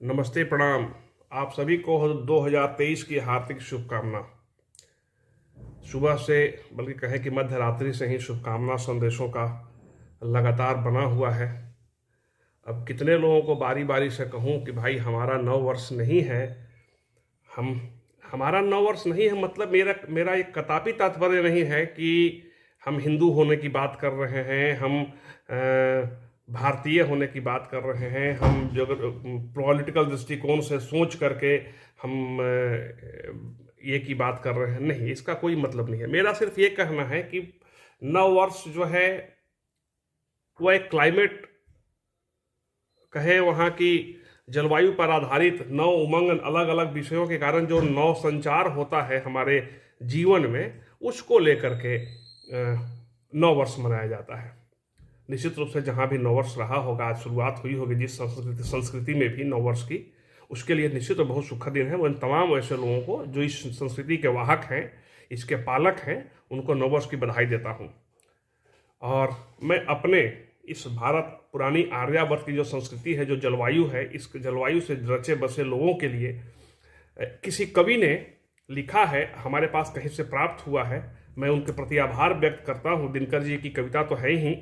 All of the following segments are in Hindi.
नमस्ते, प्रणाम। आप सभी को 2023 की हार्दिक शुभकामना। सुबह से, बल्कि कहें कि मध्य रात्रि से ही शुभकामना संदेशों का लगातार बना हुआ है। अब कितने लोगों को बारी बारी से कहूं कि भाई हमारा नव वर्ष नहीं है। हम हमारा नव वर्ष नहीं है मतलब मेरा मेरा एक कदापि तात्पर्य नहीं है कि हम हिंदू होने की बात कर रहे हैं, हम भारतीय होने की बात कर रहे हैं, हम जो पॉलिटिकल दृष्टिकोण से सोच करके हम ये की बात कर रहे हैं। नहीं, इसका कोई मतलब नहीं है। मेरा सिर्फ ये कहना है कि नव वर्ष जो है वह एक क्लाइमेट कहे, वहाँ की जलवायु पर आधारित नव उमंग, अलग अलग विषयों के कारण जो नव संचार होता है हमारे जीवन में, उसको लेकर के नव वर्ष मनाया जाता है। निश्चित रूप से जहाँ भी नववर्ष रहा होगा, आज शुरुआत हुई होगी जिस संस्कृति में भी नववर्ष की, उसके लिए निश्चित और बहुत सुखद दिन है। वो इन तमाम ऐसे लोगों को जो इस संस्कृति के वाहक हैं, इसके पालक हैं, उनको नववर्ष की बधाई देता हूँ। और मैं अपने इस भारत पुरानी आर्यावर्त की जो संस्कृति है, जो जलवायु है, इस जलवायु से रचे बसे लोगों के लिए किसी कवि ने लिखा है, हमारे पास कहीं से प्राप्त हुआ है, मैं उनके प्रति आभार व्यक्त करता हूँ। दिनकर जी की कविता तो है ही,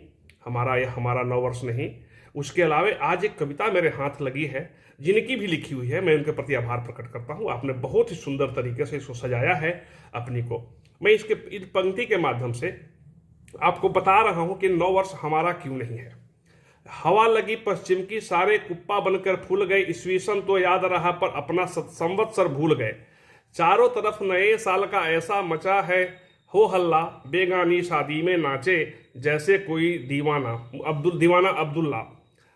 हमारा नववर्ष नहीं। उसके अलावा आज एक कविता मेरे हाथ लगी है, जिनकी भी लिखी हुई है, मैं उनके प्रति आभार प्रकट करता हूँ। आपने बहुत ही सुंदर तरीके से इसको सजाया है अपनी को। मैं इसके इस पंक्ति के माध्यम से आपको बता रहा हूँ कि नववर्ष हमारा क्यों नहीं है। हवा लगी पश्चिम की, सारे कुप्पा बनकर फूल गए, ईस्वीसन तो याद रहा पर अपना संवत्सर भूल गए। चारों तरफ नए साल का ऐसा मचा है, हो हल्ला बेगानी शादी में नाचे जैसे कोई दीवाना अब्दुल्ला।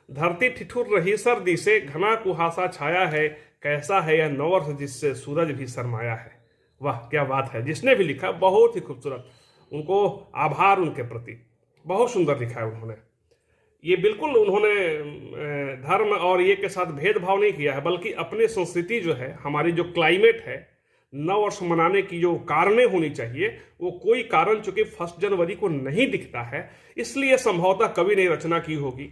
धरती ठिठुर रही सर्दी से, घना कुहासा छाया है, कैसा है यह नववर्ष जिससे सूरज भी शर्माया है। वाह क्या बात है। जिसने भी लिखा बहुत ही खूबसूरत, उनको आभार उनके प्रति। बहुत सुंदर लिखा है उन्होंने। ये बिल्कुल उन्होंने धर्म और ये के साथ भेदभाव नहीं किया है, बल्कि अपनी संस्कृति जो है, हमारी जो क्लाइमेट है, नववर्ष मनाने की जो कारणें होनी चाहिए, वो कोई कारण चूंकि 1 जनवरी को नहीं दिखता है, इसलिए संभवतः कवि ने रचना की होगी,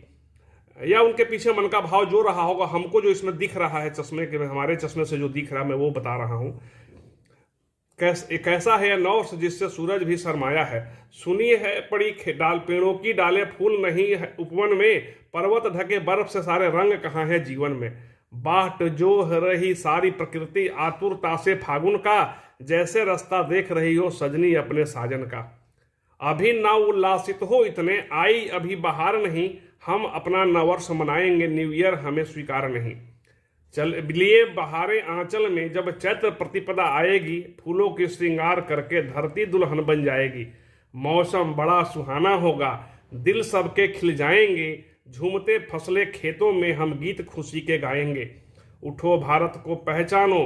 या उनके पीछे मन का भाव जो रहा होगा। हमको जो इसमें दिख रहा है चश्मे के, हमारे चश्मे से जो दिख रहा है, मैं वो बता रहा हूँ। कैसा है नववर्ष जिससे सूरज भी शर्माया है। सुनी है पड़ी डाल पेड़ों की डाले, फूल नहीं है उपवन में, पर्वत ढके बर्फ से सारे रंग कहाँ है जीवन में। बाट जो रही सारी प्रकृति आतुरता से फागुन का, जैसे रास्ता देख रही हो सजनी अपने साजन का। अभी ना उल्लासित हो इतने, आई अभी बहार नहीं, हम अपना नववर्ष मनाएंगे, न्यू ईयर हमें स्वीकार नहीं। चल लिए बहारे आंचल में, जब चैत्र प्रतिपदा आएगी, फूलों के श्रृंगार करके धरती दुल्हन बन जाएगी। मौसम बड़ा सुहाना होगा, दिल सबके खिल जाएंगे, झूमते फसले खेतों में हम गीत खुशी के गाएंगे। उठो भारत को पहचानो,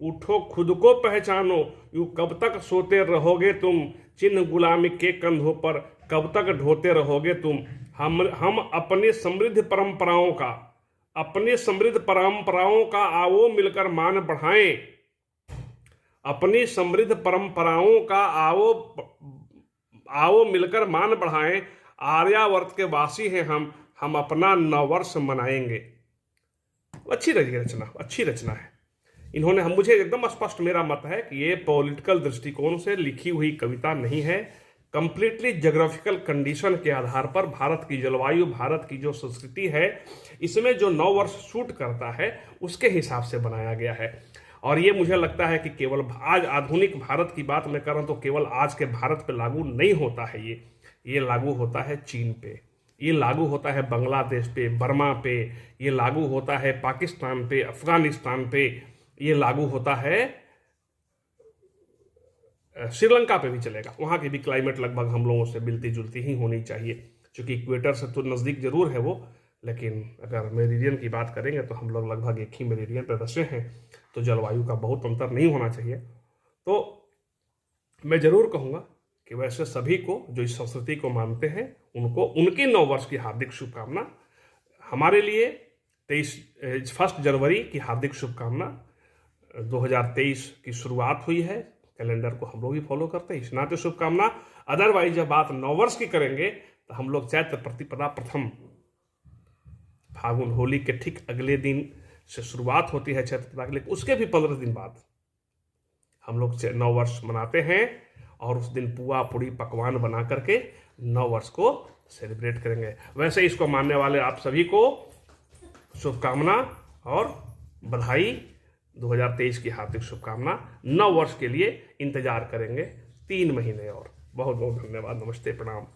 उठो खुद को पहचानो, यूं कब तक सोते रहोगे तुम, चिन्ह गुलामी के कंधों पर कब तक ढोते रहोगे तुम। हम अपनी समृद्ध परंपराओं का आओ मिलकर मान बढ़ाएं। अपनी समृद्ध परंपराओं का आओ मिलकर मान बढ़ाएं। आर्यावर्त के वासी हैं हम अपना नववर्ष मनाएंगे। अच्छी रचना है। इन्होंने मुझे एकदम स्पष्ट मेरा मत है कि ये पॉलिटिकल दृष्टिकोण से लिखी हुई कविता नहीं है। कंप्लीटली ज्योग्राफिकल कंडीशन के आधार पर भारत की जलवायु, भारत की जो संस्कृति है, इसमें जो नववर्ष सूट करता है, उसके हिसाब से बनाया गया है। और ये मुझे लगता है कि केवल आज आधुनिक भारत की बात मैं कर रहा हूँ तो केवल आज के भारत पे लागू नहीं होता है। ये लागू होता है चीन पे, ये लागू होता है बांग्लादेश पे, बर्मा पे, ये लागू होता है पाकिस्तान पे, अफगानिस्तान पे, ये लागू होता है श्रीलंका पे भी चलेगा। वहाँ की भी क्लाइमेट लगभग हम लोगों से मिलती जुलती ही होनी चाहिए, क्योंकि इक्वेटर से तो नज़दीक जरूर है वो, लेकिन अगर मेरिडियन की बात करेंगे तो हम लोग लगभग एक ही मेरिडियन पर बसे हैं, तो जलवायु का बहुत अंतर नहीं होना चाहिए। तो मैं जरूर कहूँगा कि वैसे सभी को जो इस संस्कृति को मानते हैं, उनको उनकी नववर्ष की हार्दिक शुभकामना। हमारे लिए 1 जनवरी की हार्दिक शुभकामना। 2023 की शुरुआत हुई है, कैलेंडर को हम लोग भी फॉलो करते हैं, इस नाते शुभकामना। अदरवाइज जब बात नववर्ष की करेंगे तो हम लोग चैत्र प्रतिपदा प्रथम फागुन, होली के ठीक अगले दिन से शुरुआत होती है चैत्र पटाखे, लेकिन उसके भी 15 दिन बाद हम लोग नव वर्ष मनाते हैं और उस दिन पुआ पूड़ी पकवान बना करके नव वर्ष को सेलिब्रेट करेंगे। वैसे इसको मानने वाले आप सभी को शुभकामना और बधाई, 2023 की हार्दिक शुभकामना। नव वर्ष के लिए इंतजार करेंगे 3 महीने और। बहुत बहुत धन्यवाद। नमस्ते, प्रणाम।